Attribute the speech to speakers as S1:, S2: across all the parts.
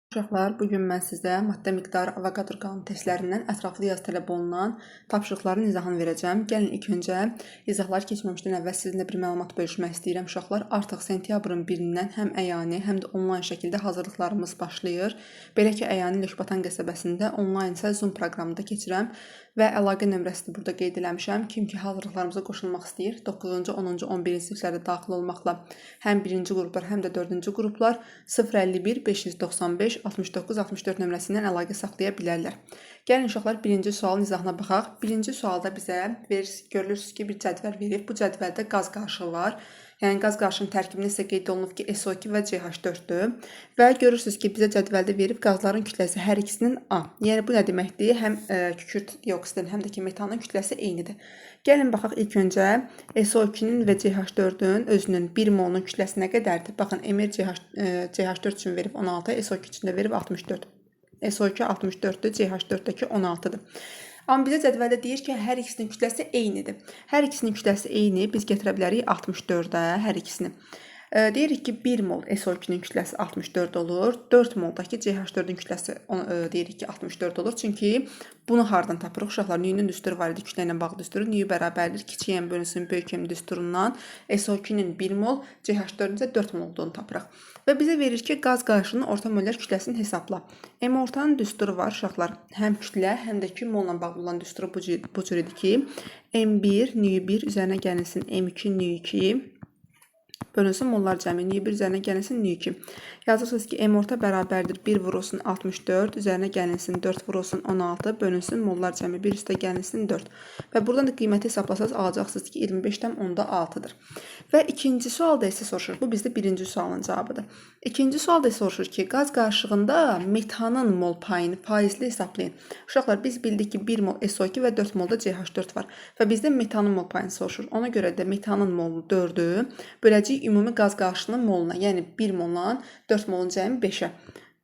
S1: Uşaqlar, bugün mən sizə maddə miqdarı Avogadro qanunu testlərindən ətraflı yazı tələb olunan tapşırıqların izahını verəcəm. Gəlin ilk öncə izahları keçməmişdən əvvəl sizinlə bir məlumat bölüşmək istəyirəm. Uşaqlar, artıq sentyabrın 1-dən həm əyani, həm də onlayn şəkildə hazırlıqlarımız başlayır. Belə ki, əyani Lökbatan qəsəbəsində, onlayn isə Zoom proqramında keçirəm və əlaqə nömrəsini burada qeyd eləmişəm. Kim ki, hazırlıqlarımıza qoşulmaq istəyir, 9-cu, 10-cu, 11-ci siniflərdə daxil olmaqla həm 1-ci qruplar, həm də 4-cü qruplar 051 595 69-64 nömrəsindən əlaqə saxlaya bilərlər. Gəlin uşaqlar, birinci sualın izahına baxaq. Birinci sualda bizə görülürsünüz ki, bir cədvəl verib. Bu cədvəldə qaz qarışığı var. Yəni qaz qarışığının tərkibində isə qeyd olunub ki, SO2 və CH4-dür. Və görürsünüz ki, bizə cədvəldə verib qazların kütləsi hər ikisinin A. Yəni bu nə deməkdir? Həm kükürt dioksidin, həm də ki, metanın kütləsi eynidir. Gəlin baxaq ilk öncə SO2-nin və CH4-ün özünün 1 molunun kütləsi nə qədərdir? Baxın, Emir CH4 üçün verib 16, SO2 üçün də verib 64. SO2 64-dür, CH4-dəki 16-dır. Amma bizə cədvəldə deyir ki, hər ikisinin kütləsi eynidir. Hər ikisinin kütləsi eyni, biz gətirə bilərik 64-ə hər ikisini. Deyirik ki, 1 mol SO2-nin kütləsi 64 olur. 4 moldakı CH4-ün kütləsi deyirik ki, 64 olur. Çünki bunu hardan tapırıq? Uşaqlar, nüyünün düsturu var idi, kütlə ilə bağlı düsturu. Nüyü bərabərdir, kiçik M bölünsün böyük M düsturundan SO2-nin 1 mol, CH4-ün isə 4 mol olduğunu tapırıq. Və bizə verir ki, qaz qarışığının orta molar kütləsini hesabla. M ortanın düsturu var, uşaqlar. Həm kütlə, həm də ki, molla bağlı olan düsturu bu cür idi ki, M1, nüyü 1 üzərinə gəlinsin M2, nüyü 2 bölünsün mollar cəmi, nüyü 1 üzərinə gəlinsin nüyü 2. Yazırsınız ki, M orta bərabərdir 1 vurulsun 64, üzərinə gəlinsin 4 vurulsun 16, bölünsün mollar cəmi 1 üstə gəlinsin 4. Və buradan da qiyməti hesablasanız alacaqsınız ki, 25,6-dır. Və ikinci sualda isə soruşur, bu bizdə birinci sualın cavabıdır. İkinci sualda isə soruşur ki, qaz qarışığında metanın mol payını faizli hesablayın. Uşaqlar, biz bildik ki, 1 mol SO2 və 4 molda CH4 var və bizdə metanın mol payını soruşur. Ona görə də metanın molu 4-ü böləcəyik ümumi qaz qarışığının moluna, yəni 1 moldan 4 molun cəmi 5-ə.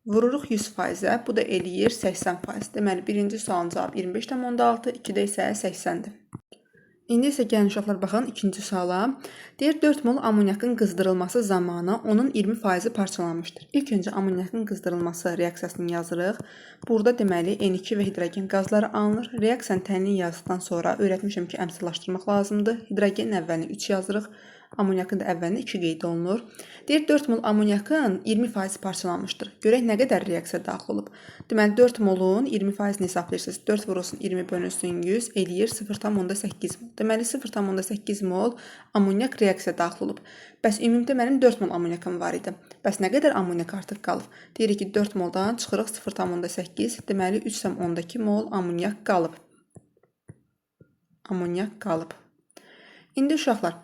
S1: Vururuq 100%-ə, bu da eləyir 80%. Deməli, birinci sualın cavabı 25,6, 2-də isə 80-dir. İndi isə gəlin uşaqlar, baxın ikinci suala. Deyir, 4 mol amonyakın qızdırılması zamanı onun 20%-i parçalanmışdır. İlk öncə amonyakın qızdırılması reaksiyasını yazırıq. Burada deməli N2 və hidrogen qazları alınır. Reaksiyanın tənini yazdıqdan sonra öyrətmişəm ki, əmsallaşdırmaq lazımdır. Hidrogenin əvvəlini 3 yazırıq. Amonyakın da əvvəlində 2 qeyd olunur. Deyir, 4 mol amonyakın 20% parçalanmışdır. Görək nə qədər reaksiya daxil olub. Deməli, 4 molun 20%-ni hesablayırsınız. 4 vurulsun 20 bölünsün 100 eləyir 0,8 mol. Deməli, 0,8 mol amonyak reaksiya daxil olub. Bəs ümumidə mənim 4 mol amonyakım var idi. Bəs nə qədər amonyak artıq qalıb? Deyirik ki, 4 moldan çıxırıq 0,8. Deməli, 3,2 mol amonyak qalıb. Amonyak qalıb. İndi uşaqlar,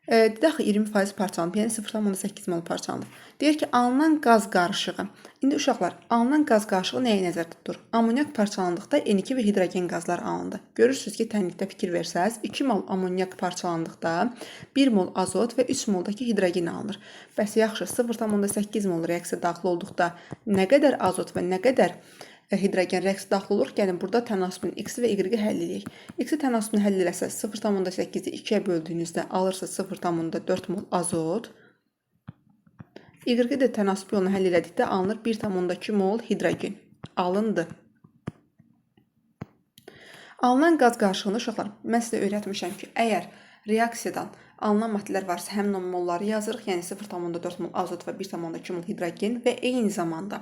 S1: daxil 20% parçalanıb, yəni 0,8 mol parçalanıb. Deyir ki, alınan qaz qarışığı. İndi uşaqlar, alınan qaz qarışığı nəyə nəzərdə tutur? Amonyak parçalandıqda N2 və hidrogen qazlar alındı. Görürsünüz ki, tənlikdə fikir versəz, 2 mol amonyak parçalandıqda 1 mol azot və 3 moldakı hidrogen alınır. Bəs yaxşı, 0,8 mol reaksiya daxil olduqda nə qədər azot və nə qədər hidrogen reaksiya daxil olur. Gəlin, burada tənasübün x-i və y-i həll edək. X-i tənasübünü həll eləsəz, 0,8-i 2-yə böldüyünüzdə alırsınız 0,4 mol azot. Y-i də tənasüb yolunu həll elədikdə alınır 1,2 mol hidrogen. Alındı. Alınan qaz qarışığını uşaqlar, mən sizə öyrətmişəm ki, əgər reaksiyadan alınan maddələr varsa, həmin o molları yazırıq, yəni 0,4 mol azot və 1,2 mol hidrogen və eyni zamanda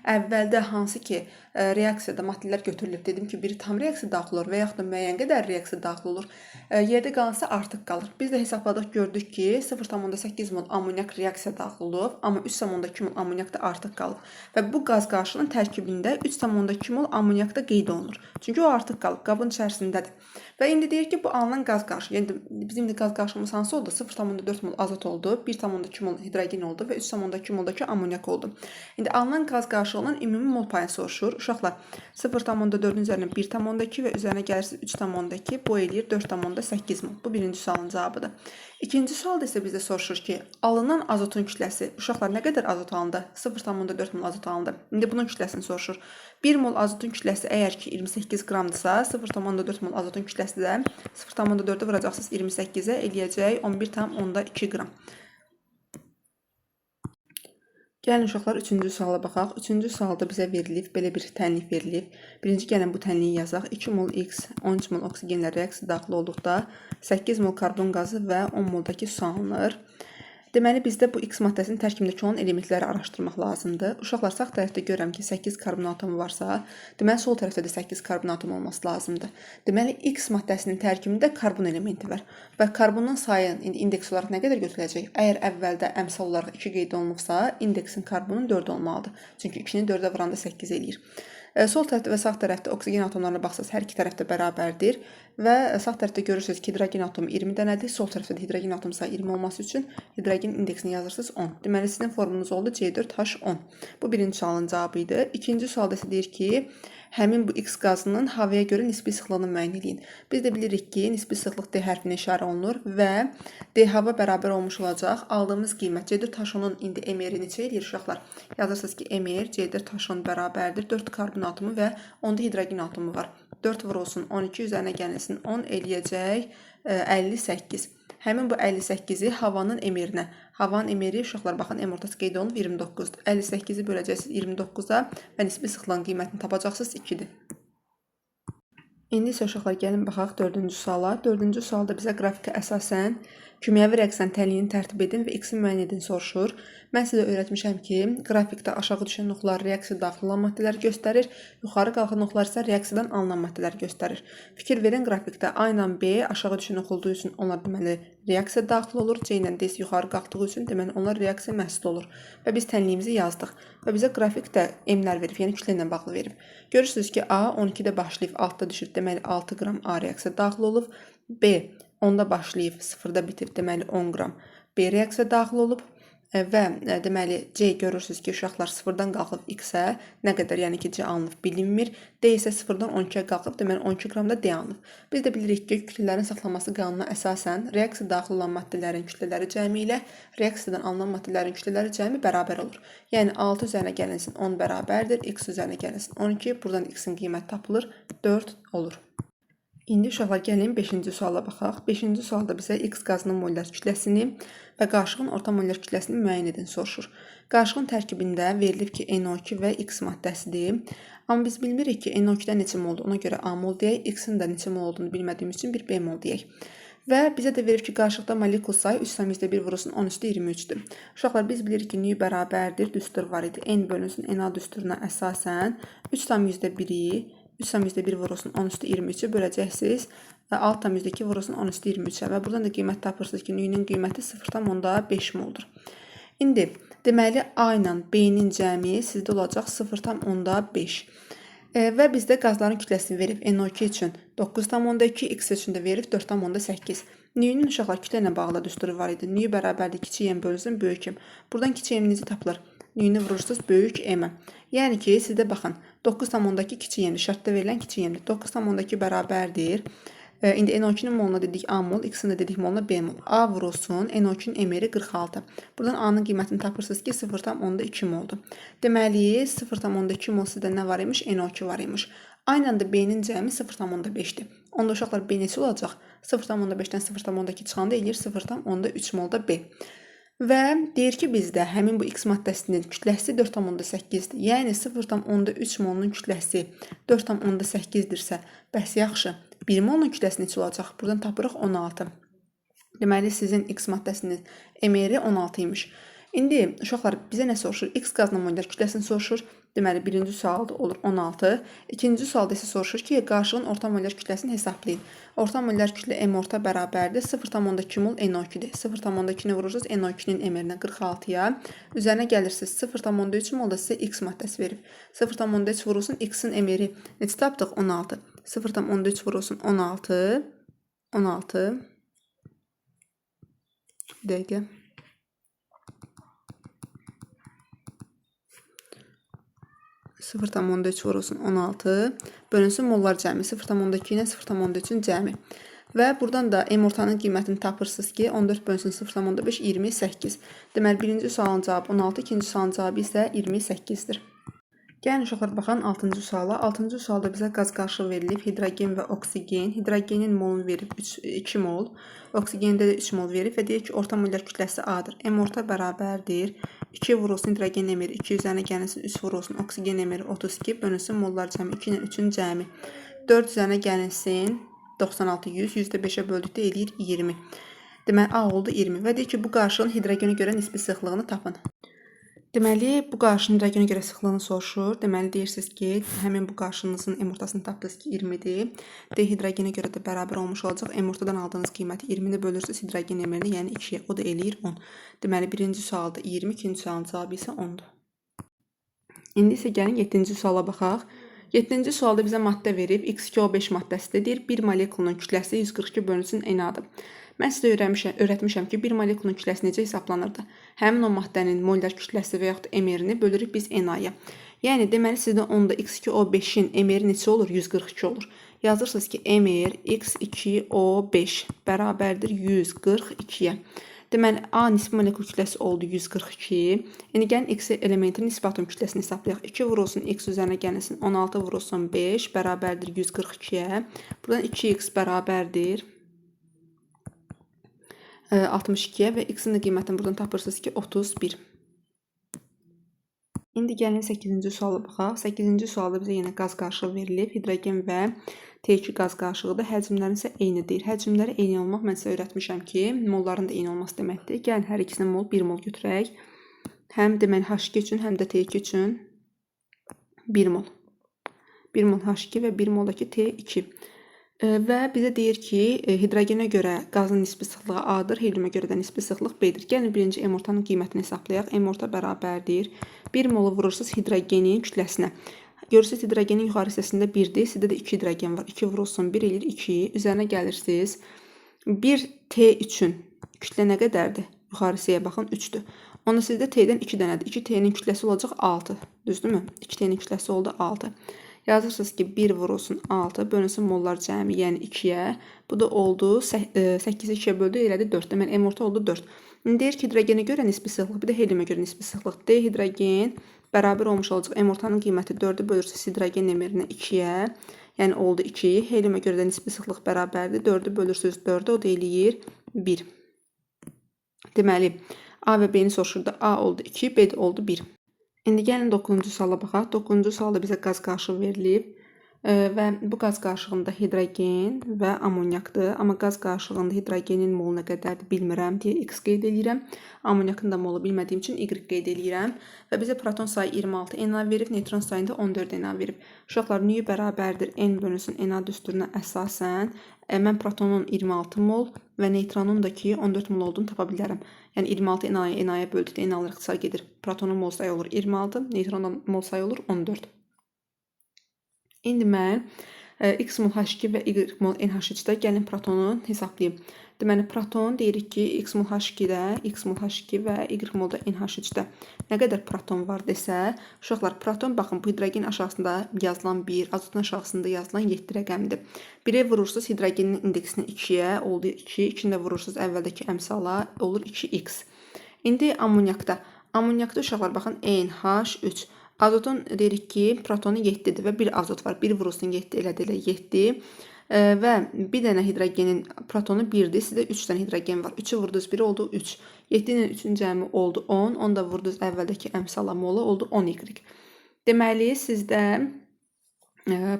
S1: əvvəldə hansı ki, reaksiyada maddələr götürülüb, dedim ki, biri tam reaksiya daxil olur və yaxud da müəyyən qədər reaksiya daxil olur, yerdə qalansa artıq qalır. Biz də hesabladıq, gördük ki, 0,8 mol amonyak reaksiya daxil olub, amma 3,2 mol amonyak da artıq qalıb. Və bu qaz qarışığının tərkibində 3,2 mol amonyak da qeyd olunur. Çünki o artıq qalıb, qabın içərisindədir. Və indi deyir ki, bu alınan qaz qarışığı, yəni bizim də qaz qarışığımız hansı oldu? 0,4 mol azot oldu, 1,2 mol hidrogen oldu və 3,2 moldakı amonyak oldu. İndi alınan qaz qarışığının ümumi mol payını soruşur. Uşaqlar, 0,4-ün üzərinə 1,2 və üzərinə gəlirsiniz 3,2, bu eləyir 4,8 mol. Bu birinci sualın cavabıdır. İkinci sualda isə bizdə soruşur ki, alınan azotun kütləsi, uşaqlar, nə qədər azot alındı? 0,4 mol azot alındı. İndi bunun kütləsini soruşur. 1 mol azotun kütləsi əgər ki 28 qramdırsa, 0,4 mol azotun kütləsi də 0,4-ü vuracaqsınız 28-ə eləyəcək 11,2 qram. Gəlin uşaqlar 3-cü suala baxaq. 3-cü sualda bizə verilib, belə bir tənlik verilib. Birinci gəlin bu tənliyi yazaq. 2 mol X, 13 mol oksigenlə reaksiya daxil olduqda 8 mol karbon qazı və 10 moldakı su alınır. Deməli, bizdə bu X maddəsinin tərkibindəki olan elementləri araşdırmaq lazımdır. Uşaqlar, sağ tərəfdə görürəm ki, 8 karbon atomu varsa, deməli, sol tərəfdə də 8 karbon atomu olması lazımdır. Deməli, X maddəsinin tərkibində karbon elementi var. Və karbonun sayı indeks olaraq nə qədər götürüləcək? Əgər əvvəldə əmsal olaraq 2 qeyd olunubsa, indeksin karbonun 4 olmalıdır. Çünki 2-ni 4-ə vuranda 8 eləyir. Sol tərəfdə və sağ tərəfdə oksigen atomlarına baxsaq, hər iki tərəfdə bərabərdir və sağ tərəfdə görürsünüz ki, hidrogen atomu 20 dənədir. Sol tərəfdə də hidrogen atom sayı 20 olması üçün hidrogen indeksini yazırsınız 10. Deməli, sizin formunuz oldu C4H10. Bu birinci sualın cavabı idi. İkinci sualda isə deyir ki, həmin bu X qazının havaya görə nisbi sıxlığını müəyyən edin. Biz də bilirik ki, nisbi sıxlıq D hərfinə işarə olunur və D hava bərabər olmuş olacaq. Aldığımız qiymət C4H10-un indi MR-i neçə eləyir uşaqlar? Yazırsınız ki, MR C4H10 bərabərdir 4 karbon atomu və 10 hidrogen atomu var. 4 vurulsun 12 üzərinə gəlsin 10 eləyəcək 58. Həmin bu 58-i havanın MR-nə. Havanın MR-i uşaqlar baxın, M ortası qeyd olunub 29-dur. 58-i böləcəksiniz 29-a və nisbi sıxlığın qiymətini tapacaqsınız 2-dir. İndi isə uşaqlar gəlin baxaq 4-cü suala. 4-cü sualda bizə qrafikə əsasən kimyəvi reaksiyanın tənliyini tərtib edin və X-i müəyyən edin soruşur. Mən sizə öyrətmişəm ki, qrafikdə aşağı düşən oxlar reaksiya daxil olan maddələri göstərir, yuxarı qalxan oxlar isə reaksiyadan alınan maddələri göstərir. Fikir verin, qrafikdə A ilə B aşağı düşən ox olduğu üçün onlar deməli reaksiya daxil olur, C ilə D yuxarı qalxdığı üçün deməli onlar reaksiya məhsulu olur. Və biz tənliyimizi yazdıq və bizə qrafikdə M-lər verib, yəni kütlə ilə bağlı verib. Görürsünüz ki, A 12-də başlayıb 6-da düşür, deməli 6 qram A reaksiya daxil olub, B 10-da başlayıb 0-da bitib, deməli 10 qram B reaksiya daxil olub və deməli C görürsünüz ki, uşaqlar 0-dan qalxıb X-ə nə qədər, yəni ki, C alınıb bilinmir. D isə 0-dan 12-yə qalxıb, deməli 12 qram da D alınıb. Biz də bilirik ki, kütlələrin saxlanması qanununa əsasən reaksiya daxil olan maddələrin kütlələri cəmi ilə reaksiyadan alınan maddələrin kütlələri cəmi bərabər olur. Yəni 6 üzərinə gəlinsin 10 bərabərdir, X üzərinə gəlinsin 12, buradan X-in qiyməti tapılır, 4 olur. İndi uşaqlar gəlin 5-ci suala baxaq. 5-ci sualda bizə X qazının mollar kütləsini və qarışığın orta mollar kütləsini müəyyən edin soruşur. Qarışığın tərkibində verilib ki, NO2 və X maddəsidir. Amma biz bilmirik ki, NO2-də neçə moldur, ona görə A mol deyək, X-in də neçə mol olduğunu bilmədiyimiz üçün bir B mol deyək. Və bizə də verir ki, qarışıqda molekul sayı 3,1 vurulsun 10^23-dür. Uşaqlar, biz bilirik ki, nü bərabərdir, düstur var idi. N bölünsün NA düsturuna əsasən 3,1-i 3,1 vurulsun 10^23-ü böləcəksiniz. 6,2 vurulsun 10^23-ə və buradan da qiymət tapırsınız ki, nüyünün qiyməti 0,5 moldur. İndi, deməli, A ilə B-nin cəmi sizdə olacaq 0,5. Və bizdə qazların kütləsini verib NO2 üçün 9,2, X üçün də verib 4,8. Nüyünün uşaqlar kütlə ilə bağlı düsturu var idi. Nüy bərabərdir kiçik M bölünsün böyük M. Buradan kiçik M necə tapılır? Nüyünü vurursunuz böyük M-ə. Yəni ki, sizdə baxın, 9,2 kiçik M-dir, şərtdə verilən kiçik M-dir. 9,2 bərabərdir. İndi NO2-nin moluna dedik A mol, X-in də dedik moluna B mol. A vurulsun, NO2-nin M-ri 46. Buradan A-nın qiymətini tapırsınız ki, 0,2 moldur. Deməli, 0,2 mol sizdə nə var imiş? NO2 var imiş. Aynı anda B-nin cəmi 0,5-dir. Onda uşaqlar B neçə olacaq? 0,5-dən 0,2 çıxanda eləyir 0,3 molda B. Və deyir ki, bizdə həmin bu X maddəsinin kütləsi 4,8-dir. Yəni 0,3 molunun kütləsi 4,8-dirsə, bəs yaxşı, 1 molunun kütləsi neçə olacaq? Buradan tapırıq 16. Deməli, sizin X maddəsinin MR-i 16 imiş. İndi uşaqlar bizə nə soruşur? X qazının mollar kütləsini soruşur. Deməli, birinci sualda olur 16. İkinci sualda isə soruşur ki, qarışığın orta mollar kütləsini hesablayın. Orta mollar kütlə M orta bərabərdir. 0,2 mol NO2-dir. 0,2-ni vurursunuz NO2-nin MR-nə 46-ya. Üzərinə gəlirsiniz 0,3 molda sizə X maddəsi verib. 0,3 vurulsun X-in MR-i. Neçə tapdıq? 16. 0,3 vurulsun 16. 16. Bir dəqiqə. 0,3 vurulsun 16. Bölünsün mollar cəmi. 0,2 ilə 0,3-ün cəmi. Və buradan da M ortanın qiymətini tapırsınız ki, 14 bölünsün 0,5, 28. Deməli, birinci sualın cavabı 16, ikinci sualın cavabı isə 28-dir. Gəlin uşaqlar, baxın 6-cı suala. 6-cı sualda bizə qaz qarışığı verilib, hidrogen və oksigen. Hidrogenin molunu verib 2 mol, oksigində də 3 mol verib və deyir ki, orta mollar kütləsi A-dır. M orta bərabərdir 2 vurulsun hidrogen emiri 2 üzərinə gəlinsin 3 vurulsun oksigen emiri 32 bölünsün mollar cəmi 2 ilə 3-ün cəmi 4 üzərinə gəlinsin 96 100 %5-ə böldükdə eləyir 20. Deməli A oldu 20 və deyir ki bu qarşının hidrogenə görə nisbi sıxlığını tapın. Deməli, bu qarşının hidrogenə görə sıxlığını soruşur. Deməli, deyirsiniz ki, həmin bu qarşınızın M ortasını tapdınız ki, 20-dir. D hidrogenə görə də bərabər olmuş olacaq. M ortadan aldığınız qiyməti 20-ni bölürsünüz hidrogen emirini, yəni 2-yə. O da eləyir 10. Deməli, birinci sualda 20, ikinci sualın cavabı isə 10-dur. İndi isə gəlin 7-ci suala baxaq. 7-ci sualda bizə maddə verib. X2O5 maddəsidir. 1 molekulunun kütləsi 142 bölünsün NA-dır. Mən sizə öyrətmişəm ki, 1 molekulun kütləsi necə hesablanırdı? Həmin o maddənin molar kütləsi və yaxud emerini bölürük biz NA-ya. Yəni, deməli, sizdə onda X2O5-in emeri neçə olur? 142 olur. Yazırsınız ki, emer X2O5 bərabərdir 142-yə. Deməli, A nisbi molekul kütləsi oldu 142. Yəni, gəlin X elementin nisbi atom kütləsini hesablayaq. 2 vurulsun X üzərinə gəlinsin 16 vurulsun 5 bərabərdir 142-yə. Buradan 2X bərabərdir 62-yə və X-in də qiymətini buradan tapırsınız ki, 31. İndi gəlin 8-ci suala baxaq. 8-ci sualda bizə yenə qaz qarışığı verilib. Hidrogen və T2 qaz qarışığıdır. Həcmlərin isə eynidir. Həcmləri eyni olmaq mən sizə öyrətmişəm ki, molların da eyni olması deməkdir. Gəlin hər ikisinin mol 1 mol götürək. Həm deməli H2 üçün, həm də T2 üçün 1 mol. 1 mol H2 və 1 moldakı T2. Və bizə deyir ki, hidrogenə görə qazın nisbi sıxlığı A-dır, heliumə görə də nisbi sıxlıq B-dir. Gəlin birinci M ortanın qiymətini hesablayaq. M orta bərabərdir 1 molu vurursunuz hidrogenin kütləsinə. Görürsünüz hidrogenin yuxarı hissəsində 1-dir, sizdə də 2 hidrogen var. 2 vurulsun 1 eləyir 2, üzərinə gəlirsiniz. 1 T üçün kütlə nə qədərdir? Yuxarı hissəyə baxın 3-dür. Onda sizdə T-dən 2 dənədir. 2 T-nin kütləsi olacaq 6, düzdürmü? 2 T-nin kütləsi oldu 6. Yazırsınız ki, 1 vurulsun 6, bölünsün mollar cəmi, yəni 2-yə. Bu da oldu, 8-i 2-yə böldü, elədi 4. Deməli, M orta oldu 4. İndi deyir ki, hidrogenə görə nisbi sıxlıq, bir də heliumə görə nisbi sıxlıq. D hidrogen bərabər olmuş olacaq. M ortanın qiyməti 4-ü bölürsünüz hidrogen emirinə 2-yə. Yəni, oldu 2. Heliumə görə də nisbi sıxlıq bərabərdir. 4-ü bölürsünüz 4-ə, o da eləyir 1. Deməli, A və B-ni soruşurdu. A oldu 2, B də oldu 1. İndi gəlin 9-cu suala baxaq. 9-cu sualda bizə qaz qarışığı verilib və bu qaz qarışığında hidrogen və amonyakdır. Amma qaz qarışığında hidrogenin molu nə qədərdir bilmirəm deyə X qeyd edirəm. Amonyakın da molu bilmədiyim üçün Y qeyd edirəm. Və bizə proton sayı 26 NA verib, neutron sayında 14 NA verib. Uşaqlar, nü bərabərdir N bölünsün NA düsturuna əsasən mən protonun 26 mol və neutronun da ki 14 mol olduğunu tapa bilərəm. Yəni 26 NA-ya böldükdə NA-lar ixtisar gedir. Protonun mol sayı olur 26, neutronun mol sayı olur 14. İndi mən X mol H2 və Y mol NH3-də gəlin protonu hesablayayım. Deməli, proton deyirik ki, X mol H2-də, X mol H2 və Y molda NH3-də nə qədər proton var desə, uşaqlar, proton, baxın, bu hidrogen aşağısında yazılan 1, azotun aşağısında yazılan 7 rəqəmdir. 1-ə vurursunuz hidrogenin indeksini 2-yə, oldu 2, 2-ni də vurursunuz əvvəldəki əmsala, olur 2x. İndi amonyakda. Amonyakda uşaqlar, baxın, NH3. Azotun deyirik ki, protonu 7-dir və bir azot var. 1 vurulsun 7 elədi elə 7. Və bir dənə hidrogenin protonu 1-dir. Sizdə 3 dənə hidrogen var. 3-ü vurdunuz 1 oldu 3. 7 ilə 3-ün cəmi oldu 10. Onu da vurdunuz əvvəldəki əmsala molu oldu 10y. Deməli, sizdə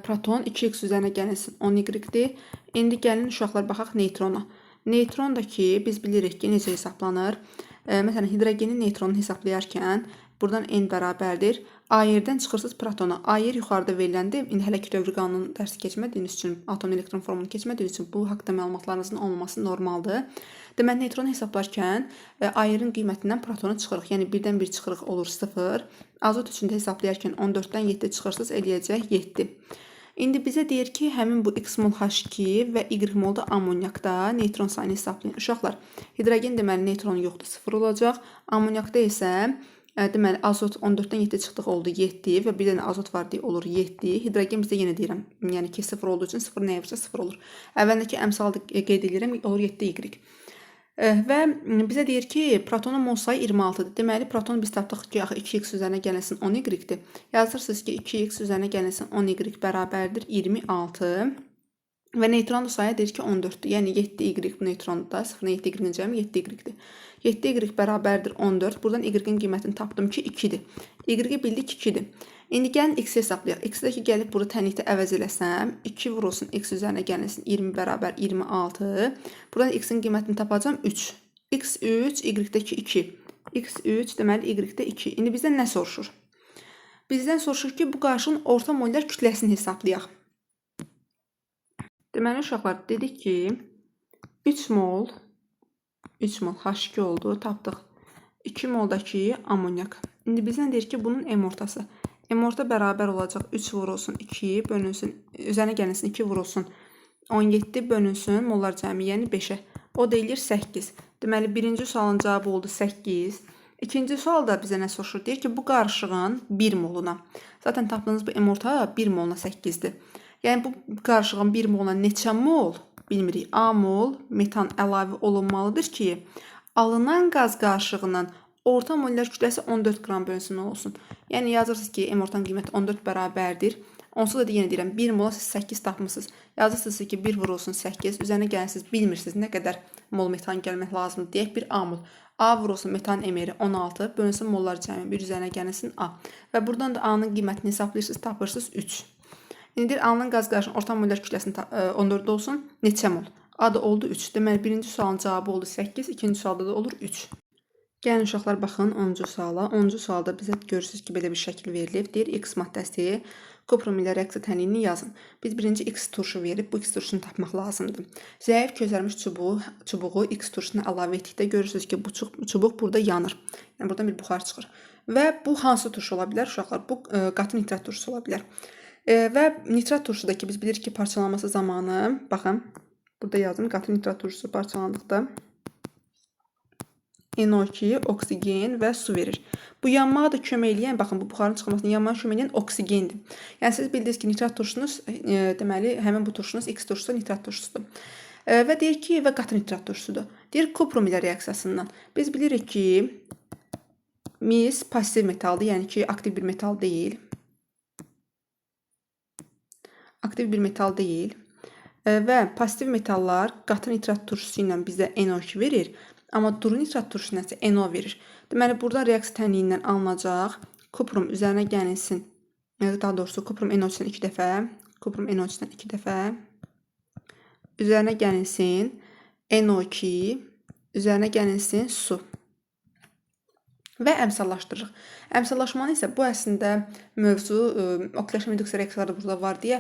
S1: proton 2x üzərinə gəlinsin 10y-dir. İndi gəlin uşaqlar baxaq neytrona. Neytron da ki, biz bilirik ki, necə hesablanır. Məsələn, hidrogenin neytronunu hesablayarkən buradan n bərabərdir. A-yerdən çıxırsınız protona. A-yer yuxarıda veriləndə, indi hələ ki dövri qanunun dərsi keçmədiyiniz üçün, atom elektron formunu keçmədiyiniz üçün bu haqda məlumatlarınızın olmaması normaldır. Deməli, neytronu hesablarkən A-yerin qiymətindən protonu çıxırıq. Yəni, birdən bir çıxırıq olur 0. Azot üçün də hesablayarkən 14-dən 7 çıxırsınız, eləyəcək 7. İndi bizə deyir ki, həmin bu X mol H2 və Y molda amonyakda neytron sayını hesablayın. Uşaqlar, hidrogen deməli neytronu yoxdur, 0 olacaq. Amonyakda isə deməli azot 14-dən 7 çıxdıq oldu 7 və bir dənə azot var deyə olur 7. Hidrogen bizdə yenə deyirəm, yəni ki 0 olduğu üçün 0 nəyə vursa 0 olur. Əvvəlindəki əmsalda qeyd edirəm, olur 7y. Və bizə deyir ki, protonun mol sayı 26-dır. Deməli, protonu biz tapdıq ki, 2x üzərinə gəlinsin 10y-dir. Yazırsınız ki, 2x üzərinə gəlinsin 10y bərabərdir 26. Və neutron sayı deyir ki 14-dür. Yəni 7y bu neutronda 0-dan 7y cəmi 7y-dir. 7y bərabərdir 14. Buradan y-in qiymətini tapdım ki 2-dir. Y-i bildik 2-dir. İndi gəlin x hesablayaq. X-də ki gəlib burada tənlikdə əvəz eləsəm, 2 vurulsun x üzərinə gəlsin 20 bərabər 26. Buradan x-in qiymətini tapacağam 3. X 3, y-dəki 2. X 3 deməli y-də 2. İndi bizdən nə soruşur? Bizdən soruşur ki bu qarışığın orta molyar kütləsini hesablayaq. Deməli uşaqlar dedik ki 3 mol H2 oldu, tapdıq. 2 moldakı amonyak. İndi bizdən deyir ki bunun M ortası. M orta bərabər olacaq 3 vurulsun 2 bölünsün, üzərinə gəlsin 2 vurulsun 17 bölünsün mollar cəmi, yəni 5-ə. O deyilir 8. Deməli birinci sualın cavabı oldu 8. İkinci sualda bizə nə soruşur? Deyir ki bu qarışığın 1 moluna. Zaten tapdığınız bu M orta 1 moluna 8-dir. Yəni bu qarışığın 1 moluna neçə mol? Bilmirik. A mol metan əlavə olunmalıdır ki, alınan qaz qarışığının orta molyar kütləsi 14 qram bölünsün olsun. Yəni yazırsınız ki, M ortanın qiyməti 14 bərabərdir. Onsuz da yenə deyirəm, 1 mola siz 8 tapmışsınız. Yazırsınız ki, 1 vurulsun 8. Üzərinə gəlirsiniz, bilmirsiniz nə qədər mol metan gəlmək lazımdır. Deyək bir A mol. A vurulsun metan emeri 16 bölünsün mollar cəmi. Bir üzərinə gəlsin A. Və buradan da A-nın qiymətini hesablayırsınız, tapırsınız 3. İndi alınan qaz qarışığının orta molyar kütləsinin 14 olsun. Neçə mol? A da oldu 3. Deməli birinci sualın cavabı oldu 8, ikinci sualda da olur 3. Gəlin uşaqlar baxın 10-cu suala. 10-cu sualda bizə görürsünüz ki, belə bir şəkil verilib. Deyir X maddəsi kuprum ilə reaksiya tənliyini yazın. Biz birinci X turşu verib bu X turşunu tapmaq lazımdır. Zəif közərmiş çubuğu X turşuna əlavə etdikdə görürsünüz ki, bu çubuq burada yanır. Yəni buradan bir buxar çıxır. Və bu hansı turşu ola bilər uşaqlar? Bu qatı nitrat turşusu ola bilər. Və nitrat turşudakı biz bilirik ki, parçalanması zamanı, baxın, burada yazdım, qatı nitrat turşusu parçalandıqda NO2, oksigen və su verir. Bu yanmağa da kömək eləyən, baxın, bu buxarın çıxmasına yanmağa kömək eləyən oksigendir. Yəni siz bildiniz ki, nitrat turşunuz, deməli, həmin bu turşunuz X turşusu nitrat turşusudur. Və deyir ki, və qatı nitrat turşusudur. Deyir kuprum ilə reaksiyasından. Biz bilirik ki, mis pasiv metaldır, yəni ki, aktiv bir metal deyil. Aktiv bir metal deyil. Və pasiv metallar qatı nitrat turşusu ilə bizə NO2 verir. Amma duru nitrat turşusu nəsə NO verir. Deməli, burada reaksiya tənliyindən alınacaq. Kuprum üzərinə gəlinsin. Daha doğrusu, kuprum NO3-dən 2 dəfə. Kuprum NO3-dən 2 dəfə. Üzərinə gəlinsin NO2. Üzərinə gəlinsin su. Və əmsallaşdırırıq. Əmsallaşmanı isə bu əslində mövzu oktaşam induksiya reaksiyaları burada var deyə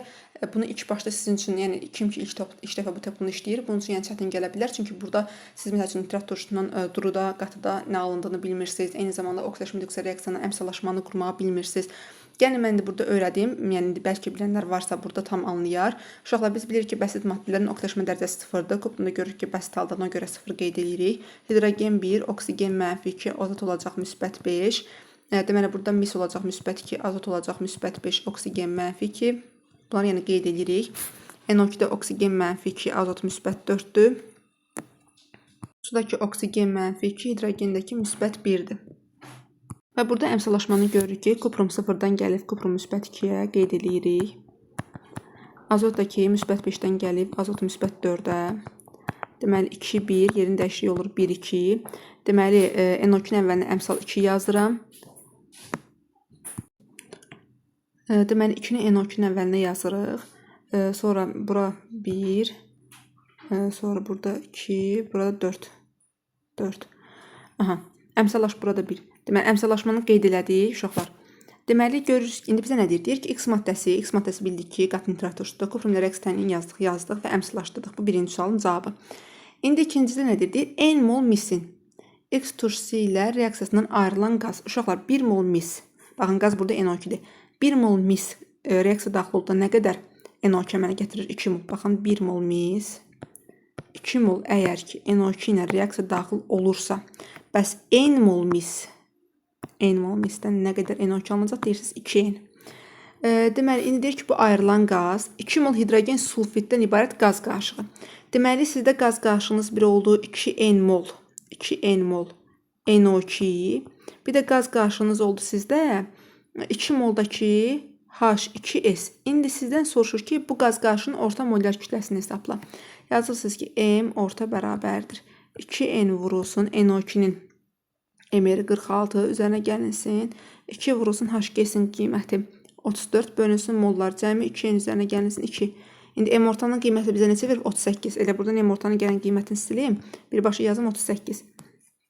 S1: bunu ilk başda sizin üçün, yəni kim ki ilk dəfə bu topunu işləyir, bunun üçün yəni çətin gələ bilər. Çünki burada siz məsəl üçün nitrat turşusundan duruda, qatıda nə alındığını bilmirsiniz. Eyni zamanda oktaşam induksiya reaksiyanın əmsallaşmanı qurmağı bilmirsiniz. Gəlin mən də burada öyrədim. Yəni bəlkə bilənlər varsa burada tam anlayar. Uşaqlar biz bilirik ki, bəsit maddələrin oktaşma dərəcəsi 0-dır. Kupumda görürük ki, bəsit halda ona görə 0 qeyd edirik. Hidrogen 1, oksigen -2, azot olacaq -5. Deməli burada mis olacaq -2, azot olacaq -5, oksigen -2. Bunları yəni qeyd edirik. NO2-də oksigen -2, azot -4-dür. Sudakı oksigen -2, hidrogendəki -1-dir. Və burada əmsallaşmanı görürük ki, kuprum 0-dan gəlib kuprum -2-yə qeyd edirik. Azotdakı -5-dən gəlib azot -4-ə. Deməli 2, 1, yerin dəyişikliyi olur 1, 2. Deməli NO2-nin əvvəlinə əmsal 2 yazıram. Deməli 2-ni NO2-nin əvvəlinə yazırıq. Sonra bura 1, sonra burada 2, burada 4. Aha, əmsallaş burada 1. Deməli, əmsallaşmanı qeyd elədik, uşaqlar. Deməli, görürüz, indi bizə nə deyir? Deyir ki, X maddəsi bildik ki, qatı nitrat turşusudur. Kuprum ilə reaksiya tənliyini yazdıq və əmsallaşdırdıq. Bu birinci sualın cavabı. İndi ikincisi nə deyir? Deyir, N mol misin X turşusu ilə reaksiyasından ayrılan qaz. Uşaqlar, 1 mol mis. Baxın, qaz burada NO2-dir. 1 mol mis reaksiya daxil olduqda nə qədər NO2 əmələ gətirir? 2 mol. Baxın, 1 mol mis. 2 mol əgər ki, NO2 ilə reaksiya daxil olursa, bəs N mol misdən nə qədər NO2 alınacaq? Deyirsiniz 2N. Deməli, indi deyir ki, bu ayrılan qaz 2 mol hidrogen sulfiddən ibarət qaz qarışığı. Deməli, sizdə qaz qarışığınız bir oldu 2N mol NO2. Bir də qaz qarışığınız oldu sizdə 2 moldakı H2S. İndi sizdən soruşur ki, bu qaz qarışının orta molyar kütləsini hesabla. Yazırsınız ki, M orta bərabərdir. 2N vurulsun NO2-nin emeri 46 üzərinə gəlinsin. 2 vurulsun HGS-in qiyməti 34 bölünsün mollar cəmi 2N üzərinə gəlinsin 2. İndi M ortanın qiyməti bizə neçə verir? 38. Elə buradan M ortanın gələn qiymətini sileyim. Birbaşa yazım 38.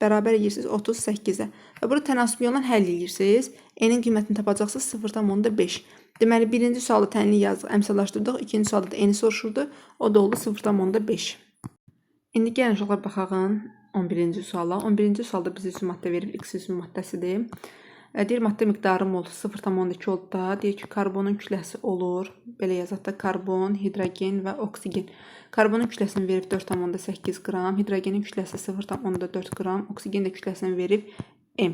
S1: Bərabər edirsiniz 38-ə. Və burada tənasüb yolundan həll edirsiniz. N-in qiymətini tapacaqsınız 0,5. Deməli, birinci sualda tənlik yazdıq, əmsallaşdırdıq. İkinci sualda da N-i soruşurdu. O da oldu 0,5. İndi gəlin uşaqlar baxaq 11-ci suala. 11-ci sualda bizə üzvü maddə verib, X üzvü maddəsidir. Deyir, maddə miqdarı mol 0,2 oldu da. Deyir ki, karbonun kütləsi olur. Belə yazaq da, karbon, hidrogen və oksigen. Karbonun kütləsini verib 4,8 qram, hidrogenin kütləsi 0,4 qram, oksigen də kütləsini verib M.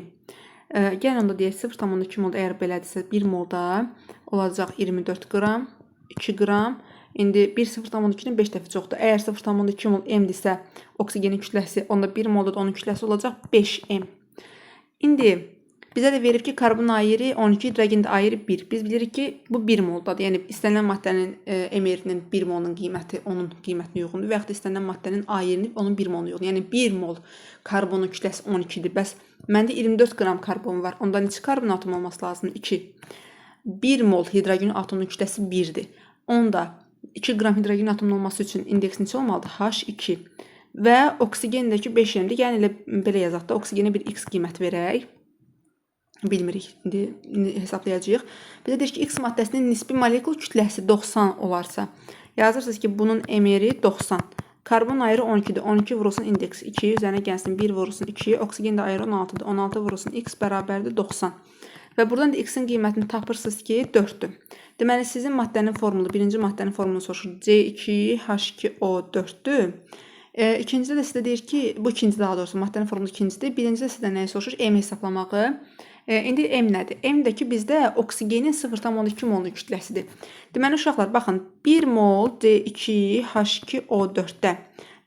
S1: Gəlin onda deyək, 0,2 mol əgər belədirsə, 1 molda olacaq 24 qram, 2 qram. İndi 0,2-nin 5 dəfə çoxdur. Əgər 0,2 mol M-dirsə, oksigenin kütləsi, onda 1 molda da onun kütləsi olacaq 5M. İndi bizə də verib ki, karbon ayırı 12, hidrogen də ayırı 1. Biz bilirik ki, bu 1 moldadır. Yəni, istənilən maddənin emerinin 1 molun qiyməti onun qiymətinə uyğundur və yaxud da istənilən maddənin ayırını onun 1 moluna uyğundur. Yəni, 1 mol karbonun kütləsi 12-dir. Bəs məndə 24 qram karbon var. Onda neçə karbon atom olması lazımdır? 2. 1 mol hidrogen atomunun kütləsi 1-dir. Onda 2 qram hidrogen atomunun olması üçün indeks neçə olmalıdır? H2. Və oksigendəki 5M-dir. Yəni, belə yazaq da, oksigenə bir X qiymət verək. Bilmirik, indi hesablayacağıq. Bizə deyir ki, X maddəsinin nisbi molekul kütləsi 90 olarsa, yazırsınız ki, bunun emeri 90. Karbon ayrı 12-dir. 12 vurulsun indeks 2, üzərinə gəlsin 1 vurulsun 2, oksigen də ayrı 16-dır. 16 vurulsun X bərabərdir 90. Və buradan da X-in qiymətini tapırsınız ki, 4-dür. Deməli, sizin maddənin formulu, birinci maddənin formulunu soruşur. C2H2O4-dür. İkincidə də sizə deyir ki, bu ikinci daha doğrusu maddənin formulu ikincidir. Birincidə sizə nəyi soruşur? M hesablamağı. İndi M nədir? M də ki, bizdə oksigenin 0,2 molun kütləsidir. Deməli, uşaqlar, baxın, 1 mol C2H2O4-də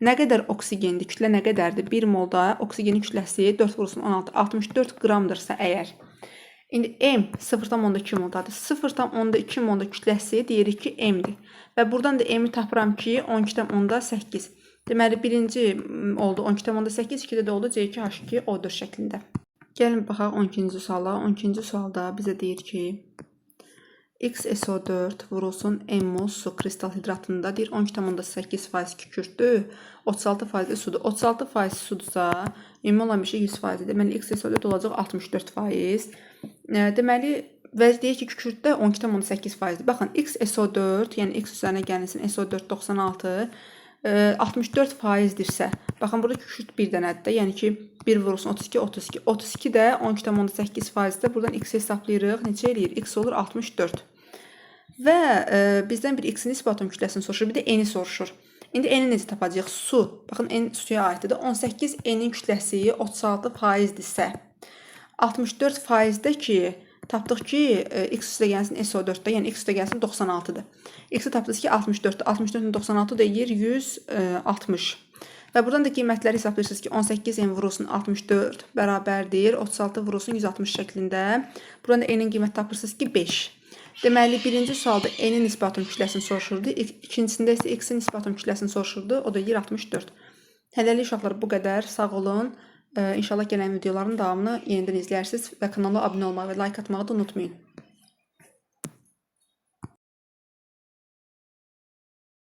S1: nə qədər oksigendir? Kütlə nə qədərdir? 1 molda oksigenin kütləsi 4 vurulsun 16, 64 qramdırsa əgər. İndi M 0,2 moldadır. 0,2 molda kütləsi deyirik ki, M-dir. Və buradan da M-i tapıram ki, 12,8. Deməli, birinci oldu 12,8, ikidə də oldu C2H2O4 şəklində. Gəlin, baxaq 12-ci suala. 12-ci sualda bizə deyir ki, XSO4 vurulsun M mol su kristal hidratında deyir 12,8% kükürtdür, 36% sudur. 36% sudursa, ümumi olan bir şey 100%. Deməli, XSO4 olacaq 64%. Deməli, və deyir ki, kükürtdə 12,8%. Baxın, XSO4, yəni X üzərinə gəlinsin, SO4 96, 64%dirsə, baxın, burada kükürt bir dənədir də, yəni ki, 1 vurulsun 32, 32. 32 də 12,8%-də buradan X hesablayırıq. Neçə eləyir? X olur 64. Və bizdən bir X-in nisbi atom kütləsini soruşur, bir də N-i soruşur. İndi N-i necə tapacaq? Su. Baxın, N suya aiddir. 18 N-in kütləsi 36%dirsə, 64%də ki, tapdıq ki, X üstə gəlsin SO4-də, yəni X üstə gəlsin 96-dır. X-i tapdınız ki, 64-dür. 64-ün 96 deyir 160. Və buradan da qiymətləri hesablayırsınız ki, 18 N vurulsun 64 bərabərdir, 36 vurulsun 160 şəklində. Buradan da N-in qiymət tapırsınız ki, 5. Deməli, birinci sualda N-in nisbi atom kütləsini soruşurdu, ikincisində isə X-in nisbi atom kütləsini soruşurdu, o da yer 64. Hələlik uşaqlar bu qədər, sağ olun. İnşallah gələn videoların davamını yenidən izləyirsiniz və kanala abunə olmağı və like atmağı da unutmayın.